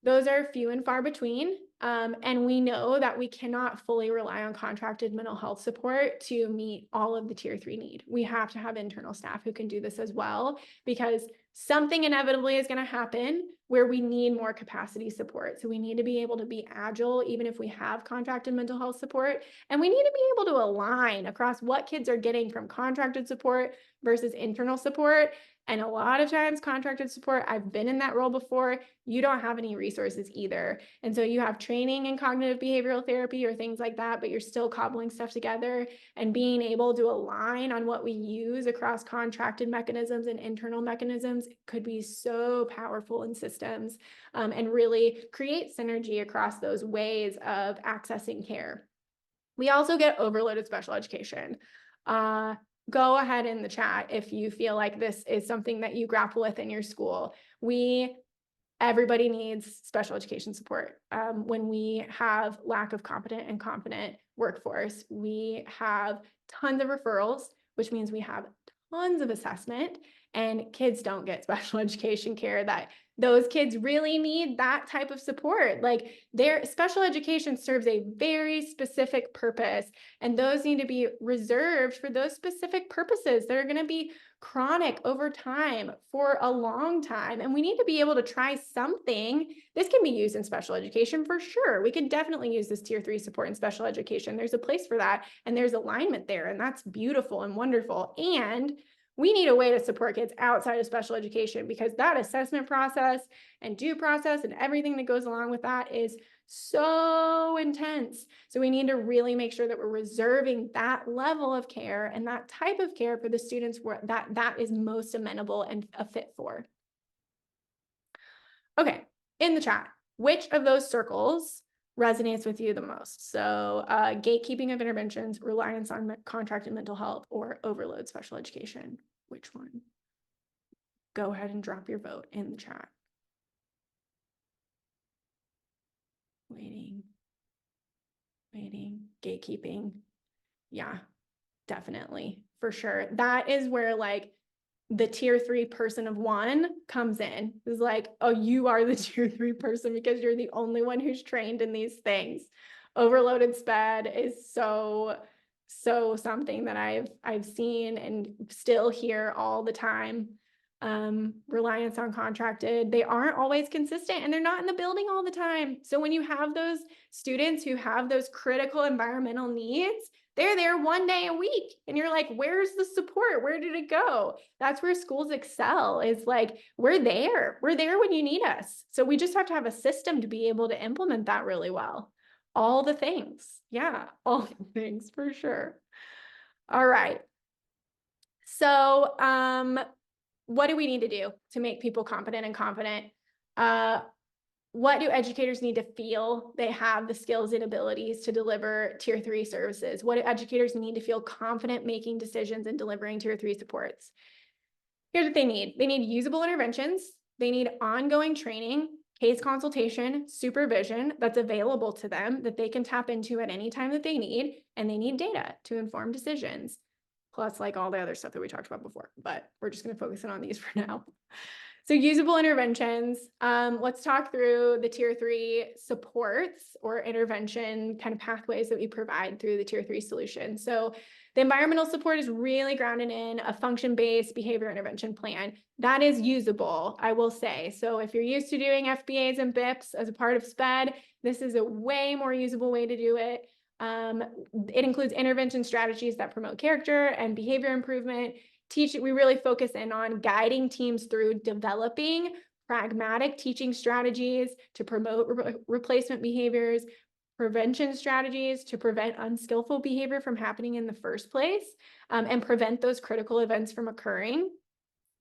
Those are few and far between. And we know that we cannot fully rely on contracted mental health support to meet all of the Tier 3 need. We have to have internal staff who can do this as well, because something inevitably is going to happen where we need more capacity support. So we need to be able to be agile, even if we have contracted mental health support. And we need to be able to align across what kids are getting from contracted support versus internal support. And a lot of times contracted support, I've been in that role before, you don't have any resources either. And so you have training in cognitive behavioral therapy or things like that, but you're still cobbling stuff together, and being able to align on what we use across contracted mechanisms and internal mechanisms could be so powerful in systems and really create synergy across those ways of accessing care. We also get overloaded special education. Go ahead in the chat if you feel like this is something that you grapple with in your school. Everybody needs special education support. When we have lack of competent and confident workforce, we have tons of referrals, which means we have tons of assessment, and kids don't get special education care that those kids really need that type of support. Like, their special education serves a very specific purpose, and those need to be reserved for those specific purposes that are going to be chronic over time for a long time. And we need to be able to try something. This can be used in special education for sure. We could definitely use this tier 3 support in special education. There's a place for that, and there's alignment there, and that's beautiful and wonderful. And we need a way to support kids outside of special education, because that assessment process and due process and everything that goes along with that is so intense. So we need to really make sure that we're reserving that level of care and that type of care for the students where that is most amenable and a fit for. Okay, in the chat, which of those circles resonates with you the most? So gatekeeping of interventions, reliance on contracted mental health, or overload special education. Which one? Go ahead and drop your vote in the chat. Waiting, gatekeeping. Yeah, definitely, for sure. That is where like the tier 3 person of one comes in. Is like, oh, you are the tier 3 person because you're the only one who's trained in these things. Overloaded SPED is so something that I've seen and still hear all the time. Reliance on contracted, they aren't always consistent, and they're not in the building all the time. So when you have those students who have those critical environmental needs, they're there one day a week, and you're like, where's the support? Where did it go? That's where schools excel, is like, we're there when you need us. So we just have to have a system to be able to implement that really well. All the things. Yeah, all the things for sure. All right. So what do we need to do to make people competent and confident? What do educators need to feel they have the skills and abilities to deliver tier 3 services? What do educators need to feel confident making decisions and delivering tier 3 supports? Here's what they need. They need usable interventions. They need ongoing training, case consultation, supervision that's available to them that they can tap into at any time that they need. And they need data to inform decisions, plus like all the other stuff that we talked about before, but we're just going to focus in on these for now. So usable interventions, let's talk through the tier 3 supports or intervention kind of pathways that we provide through the tier 3 solution. So the environmental support is really grounded in a function-based behavior intervention plan. That is usable, I will say. So if you're used to doing FBAs and BIPs as a part of SPED, this is a way more usable way to do it. It includes intervention strategies that promote character and behavior improvement. We really focus in on guiding teams through developing pragmatic teaching strategies to promote replacement behaviors, prevention strategies to prevent unskillful behavior from happening in the first place, and prevent those critical events from occurring.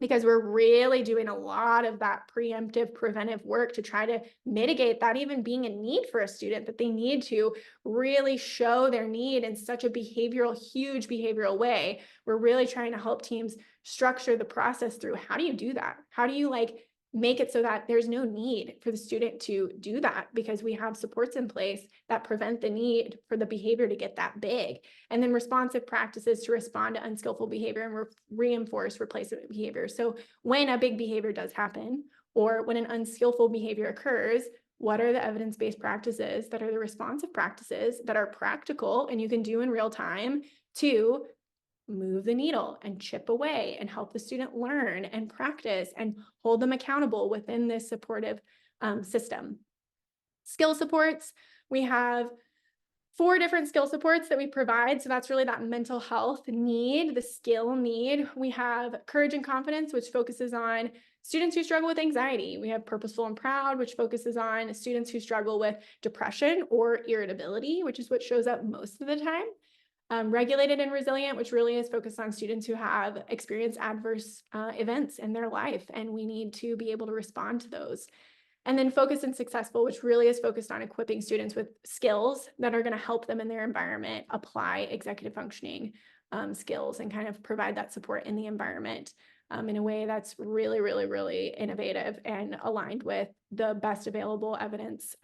Because we're really doing a lot of that preemptive preventive work to try to mitigate that even being a need for a student, that they need to really show their need in such a huge behavioral way. We're really trying to help teams structure the process through, how do you do that? How do you like make it so that there's no need for the student to do that, because we have supports in place that prevent the need for the behavior to get that big. And then responsive practices to respond to unskillful behavior and reinforce replacement behavior. So when a big behavior does happen, or when an unskillful behavior occurs, what are the evidence-based practices that are the responsive practices that are practical and you can do in real time to move the needle and chip away and help the student learn and practice and hold them accountable within this supportive system. Skill supports, we have 4 different skill supports that we provide. So that's really that mental health need, the skill need. We have courage and confidence, which focuses on students who struggle with anxiety. We have purposeful and proud, which focuses on students who struggle with depression or irritability, which is what shows up most of the time. Regulated and resilient, which really is focused on students who have experienced adverse events in their life, and we need to be able to respond to those. And then Focused and Successful, which really is focused on equipping students with skills that are going to help them in their environment apply executive functioning skills and kind of provide that support in the environment in a way that's really, really, really innovative and aligned with the best available evidence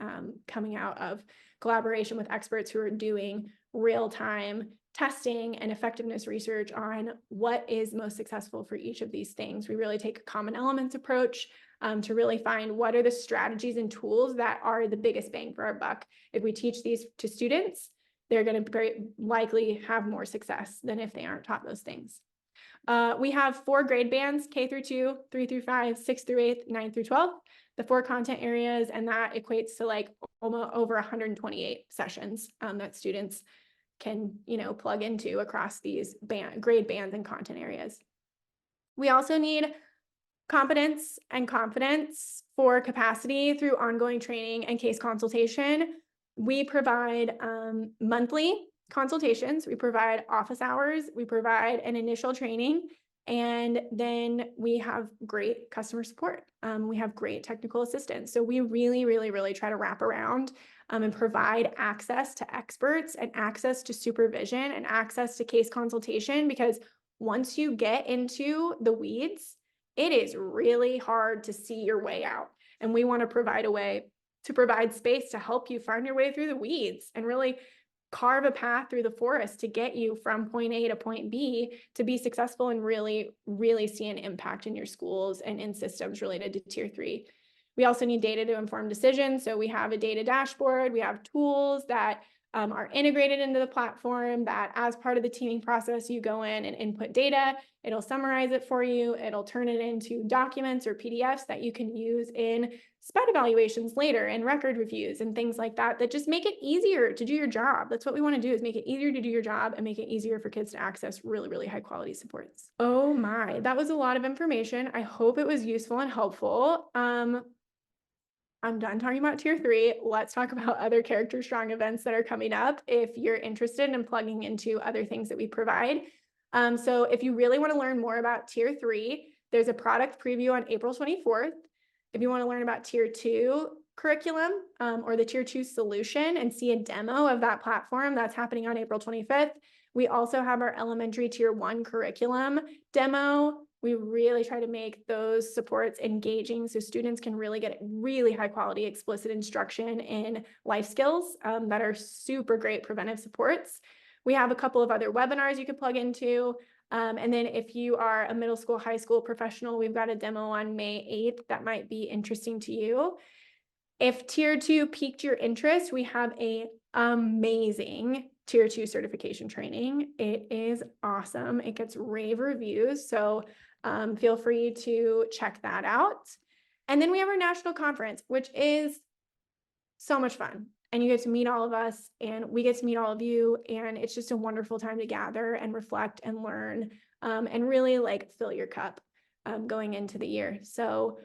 coming out of collaboration with experts who are doing real-time testing and effectiveness research on what is most successful for each of these things. We really take a common elements approach to really find what are the strategies and tools that are the biggest bang for our buck. If we teach these to students, they're going to very likely have more success than if they aren't taught those things. We have 4 grade bands, K through 2, 3 through 5, 6 through 8, 9 through 12, the 4 content areas, and that equates to like almost over 128 sessions that students can, plug into across these grade bands and content areas. We also need competence and confidence for capacity through ongoing training and case consultation. We provide monthly consultations, we provide office hours, we provide an initial training, and then we have great customer support. We have great technical assistance. So we really, really, really try to wrap around and provide access to experts and access to supervision and access to case consultation, because once you get into the weeds, it is really hard to see your way out. And we want to provide a way to provide space to help you find your way through the weeds and really carve a path through the forest to get you from point A to point B to be successful and really, really see an impact in your schools and in systems related to Tier 3. We also need data to inform decisions. So we have a data dashboard, we have tools that are integrated into the platform that as part of the teaming process, you go in and input data, it'll summarize it for you, it'll turn it into documents or PDFs that you can use in SPED evaluations later and record reviews and things like that, that just make it easier to do your job. That's what we want to do, is make it easier to do your job and make it easier for kids to access really, really high quality supports. Oh my, that was a lot of information. I hope it was useful and helpful. I'm done talking about Tier 3. Let's talk about other Character Strong events that are coming up if you're interested in plugging into other things that we provide. So if you really want to learn more about Tier 3, there's a product preview on April 24th. If you want to learn about Tier 2 curriculum or the Tier 2 solution and see a demo of that platform, that's happening on April 25th. We also have our elementary Tier 1 curriculum demo. We really try to make those supports engaging so students can really get really high quality explicit instruction in life skills that are super great preventive supports. We have a couple of other webinars you could plug into. And then if you are a middle school, high school professional, we've got a demo on May 8th that might be interesting to you. If Tier 2 piqued your interest, we have an amazing Tier 2 certification training. It is awesome. It gets rave reviews. So feel free to check that out. And then we have our national conference, which is so much fun. And you get to meet all of us and we get to meet all of you. And it's just a wonderful time to gather and reflect and learn and really like fill your cup going into the year. So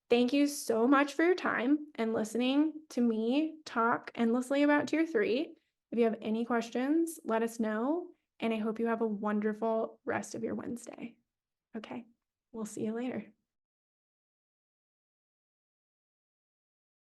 thank you so much for your time and listening to me talk endlessly about Tier 3. If you have any questions, let us know. And I hope you have a wonderful rest of your Wednesday. Okay, we'll see you later.